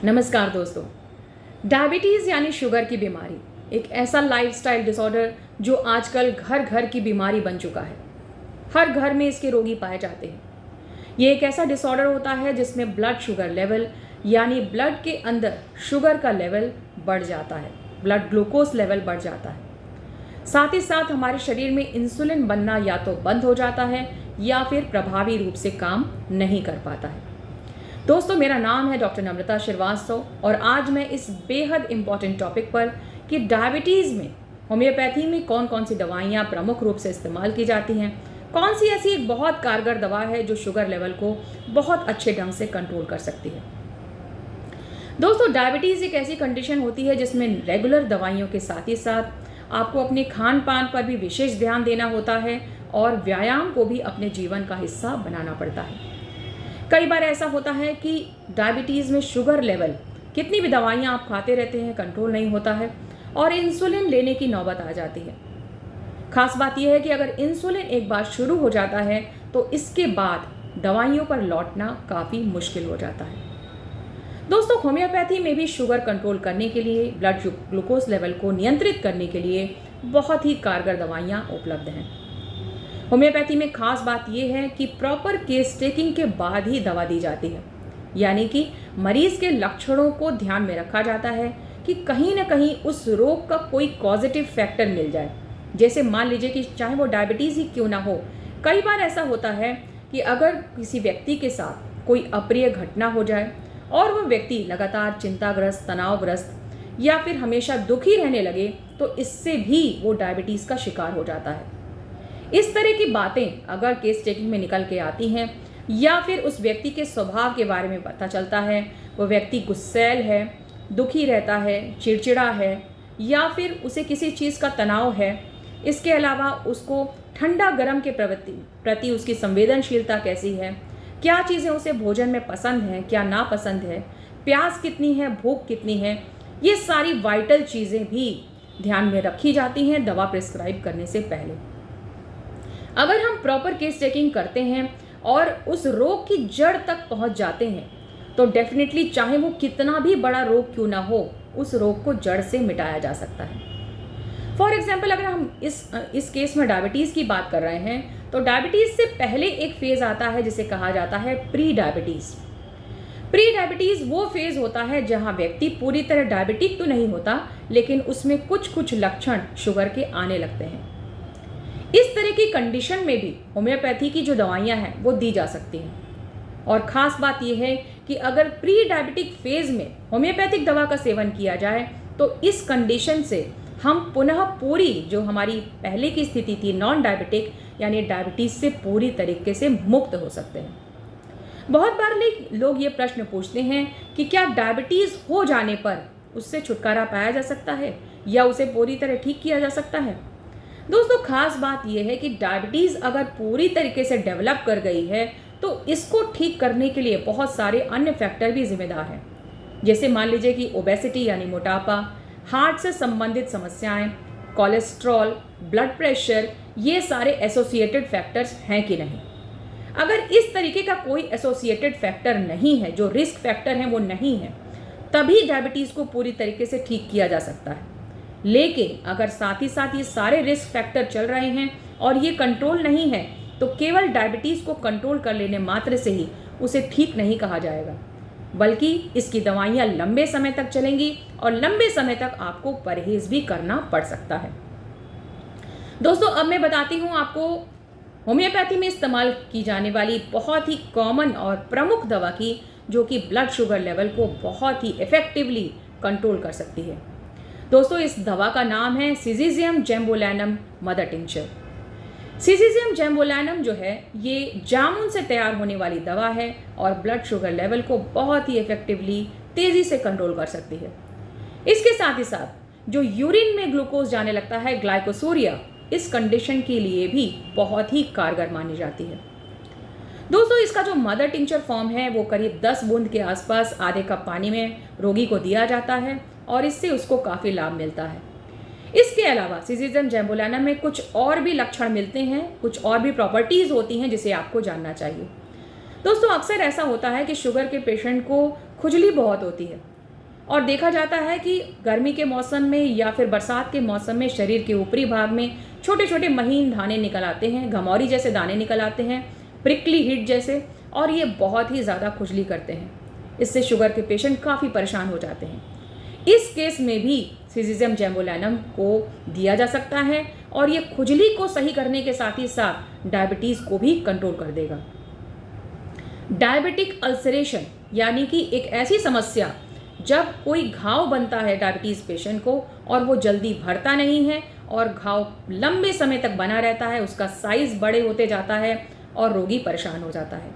नमस्कार दोस्तों। डायबिटीज़ यानी शुगर की बीमारी एक ऐसा लाइफस्टाइल डिसऑर्डर जो आजकल घर घर की बीमारी बन चुका है। हर घर में इसके रोगी पाए जाते हैं। ये एक ऐसा डिसऑर्डर होता है जिसमें ब्लड शुगर लेवल यानी ब्लड के अंदर शुगर का लेवल बढ़ जाता है, ब्लड ग्लूकोज लेवल बढ़ जाता है। साथ ही साथ हमारे शरीर में इंसुलिन बनना या तो बंद हो जाता है या फिर प्रभावी रूप से काम नहीं कर पाता है। दोस्तों, मेरा नाम है डॉक्टर नम्रता श्रीवास्तव और आज मैं इस बेहद इम्पॉर्टेंट टॉपिक पर कि डायबिटीज़ में होम्योपैथी में कौन कौन सी दवाइयाँ प्रमुख रूप से इस्तेमाल की जाती हैं, कौन सी ऐसी एक बहुत कारगर दवा है जो शुगर लेवल को बहुत अच्छे ढंग से कंट्रोल कर सकती है। दोस्तों, डायबिटीज़ एक ऐसी कंडीशन होती है जिसमें रेगुलर दवाइयों के साथ ही साथ आपको अपने खान पान पर भी विशेष ध्यान देना होता है और व्यायाम को भी अपने जीवन का हिस्सा बनाना पड़ता है। कई बार ऐसा होता है कि डायबिटीज़ में शुगर लेवल कितनी भी दवाइयाँ आप खाते रहते हैं कंट्रोल नहीं होता है और इंसुलिन लेने की नौबत आ जाती है। खास बात यह है कि अगर इंसुलिन एक बार शुरू हो जाता है तो इसके बाद दवाइयों पर लौटना काफ़ी मुश्किल हो जाता है। दोस्तों, होम्योपैथी में भी शुगर कंट्रोल करने के लिए, ब्लड ग्लूकोज लेवल को नियंत्रित करने के लिए बहुत ही कारगर दवाइयाँ उपलब्ध हैं। होम्योपैथी में खास बात यह है कि प्रॉपर केस टेकिंग के बाद ही दवा दी जाती है, यानी कि मरीज के लक्षणों को ध्यान में रखा जाता है कि कहीं ना कहीं उस रोग का कोई पॉजिटिव फैक्टर मिल जाए। जैसे मान लीजिए कि चाहे वो डायबिटीज़ ही क्यों ना हो, कई बार ऐसा होता है कि अगर किसी व्यक्ति के साथ कोई अप्रिय घटना हो जाए और वह व्यक्ति लगातार चिंताग्रस्त, तनावग्रस्त या फिर हमेशा दुखी रहने लगे तो इससे भी वो डायबिटीज़ का शिकार हो जाता है। इस तरह की बातें अगर केस टेकिंग में निकल के आती हैं या फिर उस व्यक्ति के स्वभाव के बारे में पता चलता है, वो व्यक्ति गुस्सैल है, दुखी रहता है, चिड़चिड़ा है या फिर उसे किसी चीज़ का तनाव है, इसके अलावा उसको ठंडा गर्म के प्रति उसकी संवेदनशीलता कैसी है, क्या चीज़ें उसे भोजन में पसंद हैं, क्या नापसंद है, प्यास कितनी है, भूख कितनी है, ये सारी वाइटल चीज़ें भी ध्यान में रखी जाती हैं दवा प्रिस्क्राइब करने से पहले। अगर हम प्रॉपर केस टेकिंग करते हैं और उस रोग की जड़ तक पहुंच जाते हैं तो डेफिनेटली चाहे वो कितना भी बड़ा रोग क्यों ना हो, उस रोग को जड़ से मिटाया जा सकता है। फॉर एग्जाम्पल, अगर हम इस केस में डायबिटीज़ की बात कर रहे हैं तो डायबिटीज़ से पहले एक फेज़ आता है जिसे कहा जाता है प्री डायबिटीज़। प्री डायबिटीज़ वो फेज़ होता है जहां व्यक्ति पूरी तरह डायबिटिक तो नहीं होता, लेकिन उसमें कुछ कुछ लक्षण शुगर के आने लगते हैं। इस तरह की कंडीशन में भी होम्योपैथी की जो दवाइयाँ हैं वो दी जा सकती हैं। और ख़ास बात यह है कि अगर प्री डायबिटिक फेज़ में होम्योपैथिक दवा का सेवन किया जाए तो इस कंडीशन से हम पुनः पूरी जो हमारी पहले की स्थिति थी नॉन डायबिटिक यानी डायबिटीज़ से पूरी तरीके से मुक्त हो सकते हैं। बहुत बार लोग ये प्रश्न पूछते हैं कि क्या डायबिटीज़ हो जाने पर उससे छुटकारा पाया जा सकता है या उसे पूरी तरह ठीक किया जा सकता है। दोस्तों, खास बात यह है कि डायबिटीज़ अगर पूरी तरीके से डेवलप कर गई है तो इसको ठीक करने के लिए बहुत सारे अन्य फैक्टर भी जिम्मेदार हैं। जैसे मान लीजिए कि ओबेसिटी यानी मोटापा, हार्ट से संबंधित समस्याएं, कोलेस्ट्रॉल, ब्लड प्रेशर, ये सारे एसोसिएटेड फैक्टर्स हैं कि नहीं। अगर इस तरीके का कोई एसोसिएटेड फैक्टर नहीं है, जो रिस्क फैक्टर हैं वो नहीं है, तभी डायबिटीज़ को पूरी तरीके से ठीक किया जा सकता है। लेकिन अगर साथ ही साथ ये सारे रिस्क फैक्टर चल रहे हैं और ये कंट्रोल नहीं है तो केवल डायबिटीज़ को कंट्रोल कर लेने मात्र से ही उसे ठीक नहीं कहा जाएगा, बल्कि इसकी दवाइयाँ लंबे समय तक चलेंगी और लंबे समय तक आपको परहेज भी करना पड़ सकता है। दोस्तों, अब मैं बताती हूँ आपको होम्योपैथी में इस्तेमाल की जाने वाली बहुत ही कॉमन और प्रमुख दवा की, जो कि ब्लड शुगर लेवल को बहुत ही इफेक्टिवली कंट्रोल कर सकती है। दोस्तों, इस दवा का नाम है सिज़िजियम ज़ैम्बोलैनम मदर टिंचर। सिज़िजियम ज़ैम्बोलैनम जो है ये जामुन से तैयार होने वाली दवा है और ब्लड शुगर लेवल को बहुत ही इफेक्टिवली तेज़ी से कंट्रोल कर सकती है। इसके साथ ही साथ जो यूरिन में ग्लूकोज जाने लगता है, ग्लाइकोसूरिया, इस कंडीशन के लिए भी बहुत ही कारगर मानी जाती है। दोस्तों, इसका जो मदर टिंचर फॉर्म है वो करीब 10 बूंद के आसपास आधे कप पानी में रोगी को दिया जाता है और इससे उसको काफ़ी लाभ मिलता है। इसके अलावा सिज़िजियम ज़ैम्बोलैनम में कुछ और भी लक्षण मिलते हैं, कुछ और भी प्रॉपर्टीज़ होती हैं जिसे आपको जानना चाहिए। दोस्तों, अक्सर ऐसा होता है कि शुगर के पेशेंट को खुजली बहुत होती है और देखा जाता है कि गर्मी के मौसम में या फिर बरसात के मौसम में शरीर के ऊपरी भाग में छोटे छोटे महीन दाने निकल आते हैं, घमौरी जैसे दाने निकल आते हैं, प्रिकली हीट जैसे, और ये बहुत ही ज़्यादा खुजली करते हैं। इससे शुगर के पेशेंट काफ़ी परेशान हो जाते हैं। इस केस में भी सिजिजियम ज़ैम्बोलैनम को दिया जा सकता है और ये खुजली को सही करने के साथ ही साथ डायबिटीज़ को भी कंट्रोल कर देगा। डायबिटिक अल्सरेशन यानी कि एक ऐसी समस्या जब कोई घाव बनता है डायबिटीज़ पेशेंट को और वो जल्दी भरता नहीं है और घाव लंबे समय तक बना रहता है, उसका साइज बड़े होते जाता है और रोगी परेशान हो जाता है।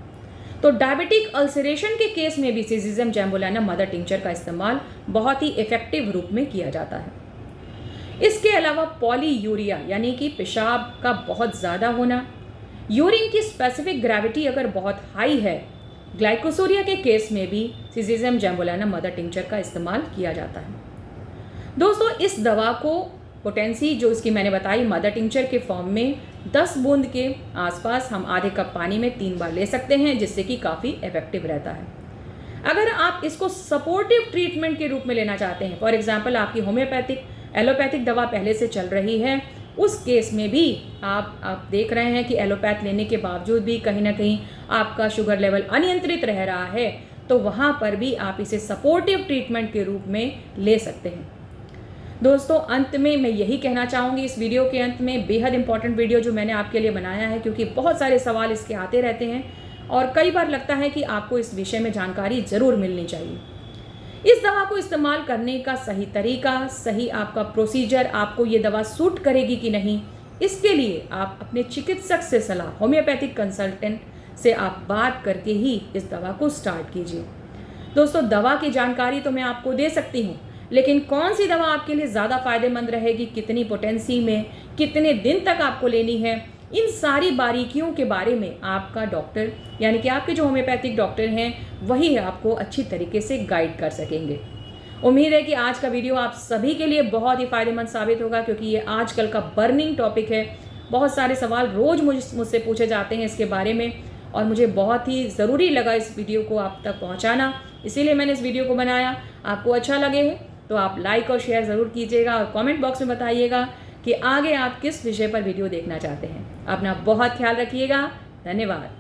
तो डायबिटिक अल्सरेशन के केस में भी सिजिजियम ज़ैम्बोलैनम मदर टिंचर का इस्तेमाल बहुत ही इफेक्टिव रूप में किया जाता है। इसके अलावा पॉलीयूरिया यानी कि पेशाब का बहुत ज़्यादा होना, यूरिन की स्पेसिफिक ग्रेविटी अगर बहुत हाई है, ग्लाइकोसूरिया के केस में भी सिजिजियम ज़ैम्बोलैनम मदर टिंचर का इस्तेमाल किया जाता है। दोस्तों, इस दवा को पोटेंसी जो इसकी मैंने बताई मदर टिंचर के फॉर्म में 10 बूंद के आसपास हम आधे कप पानी में 3 बार ले सकते हैं, जिससे कि काफ़ी इफेक्टिव रहता है। अगर आप इसको सपोर्टिव ट्रीटमेंट के रूप में लेना चाहते हैं, फॉर एग्जांपल आपकी होम्योपैथिक एलोपैथिक दवा पहले से चल रही है, उस केस में भी आप देख रहे हैं कि एलोपैथ लेने के बावजूद भी कहीं ना कहीं आपका शुगर लेवल अनियंत्रित रह रहा है, तो वहाँ पर भी आप इसे सपोर्टिव ट्रीटमेंट के रूप में ले सकते हैं। दोस्तों, अंत में मैं यही कहना चाहूँगी, इस वीडियो के अंत में बेहद इंपॉर्टेंट वीडियो जो मैंने आपके लिए बनाया है, क्योंकि बहुत सारे सवाल इसके आते रहते हैं और कई बार लगता है कि आपको इस विषय में जानकारी ज़रूर मिलनी चाहिए। इस दवा को इस्तेमाल करने का सही तरीका, सही आपका प्रोसीजर, आपको ये दवा सूट करेगी कि नहीं, इसके लिए आप अपने चिकित्सक से सलाह, होम्योपैथिक कंसल्टेंट से आप बात करके ही इस दवा को स्टार्ट कीजिए। दोस्तों, दवा की जानकारी तो मैं आपको दे सकती हूँ, लेकिन कौन सी दवा आपके लिए ज़्यादा फायदेमंद रहेगी, कितनी पोटेंसी में, कितने दिन तक आपको लेनी है, इन सारी बारीकियों के बारे में आपका डॉक्टर यानी कि आपके जो होम्योपैथिक डॉक्टर हैं वही आपको अच्छी तरीके से गाइड कर सकेंगे। उम्मीद है कि आज का वीडियो आप सभी के लिए बहुत ही फायदेमंद साबित होगा, क्योंकि ये आजकल का बर्निंग टॉपिक है। बहुत सारे सवाल रोज़ मुझसे पूछे जाते हैं इसके बारे में और मुझे बहुत ही ज़रूरी लगा इस वीडियो को आप तक पहुँचाना, इसीलिए मैंने इस वीडियो को बनाया। आपको अच्छा लगे तो आप लाइक और शेयर ज़रूर कीजिएगा और कमेंट बॉक्स में बताइएगा कि आगे आप किस विषय पर वीडियो देखना चाहते हैं। अपना बहुत ख्याल रखिएगा। धन्यवाद।